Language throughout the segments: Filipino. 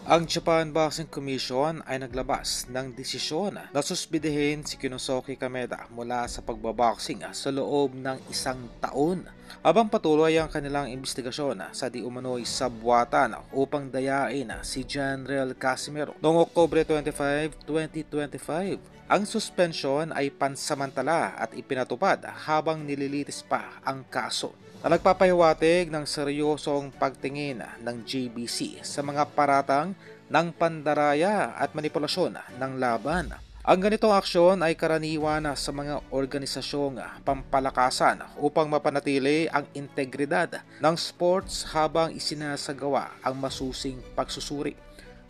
Ang Japan Boxing Commission ay naglabas ng desisyon na suspindihin si Kinosuke Kameda mula sa pagbaboxing sa loob ng 1 taon habang patuloy ang kanilang investigasyon sa di umano'y sabwatan upang dayain si General Casimero noong Oktubre 25, 2025. Ang suspensyon ay pansamantala at ipinatupad habang nililitis pa ang kaso na nagpapahiwatig ng seryosong pagtingin ng JBC sa mga paratang ng pandaraya at manipulasyon ng laban. Ang ganitong aksyon ay karaniwan sa mga organisasyong pampalakasan upang mapanatili ang integridad ng sports habang isinasagawa ang masusing pagsusuri.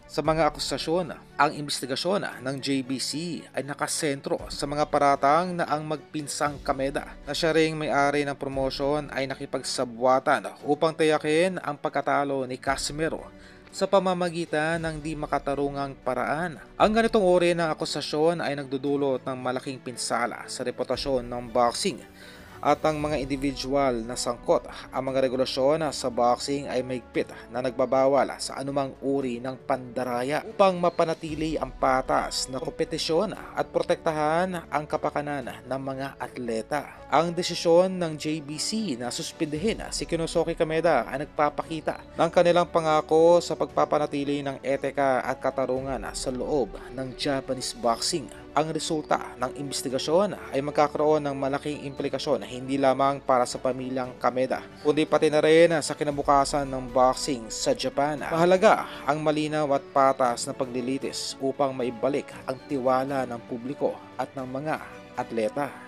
Sa mga akusasyon, ang investigasyon ng JBC ay nakasentro sa mga paratang na ang magpinsang Kameda na siya ring may-ari ng promosyon ay nakipagsabwatan upang tiyakin ang pagkatalo ni Casimero sa pamamagitan ng di makatarungang paraan. Ang ganitong uri ng akusasyon ay nagdudulot ng malaking pinsala sa reputasyon ng boxing at ang mga individual na sangkot. Ang mga regulasyon sa boxing ay mahigpit na nagbabawal sa anumang uri ng pandaraya upang mapanatili ang patas na kompetisyon at protektahan ang kapakanan ng mga atleta. Ang desisyon ng JBC na suspindihin si Kinosuke Kameda ay nagpapakita ng kanilang pangako sa pagpapanatili ng etika at katarungan sa loob ng Japanese boxing. Ang resulta ng investigasyon ay magkakaroon ng malaking implikasyon hindi lamang para sa pamilyang Kameda, kundi pati na rin sa kinabukasan ng boxing sa Japan. Mahalaga ang malinaw at patas na paglilitis upang maibalik ang tiwala ng publiko at ng mga atleta.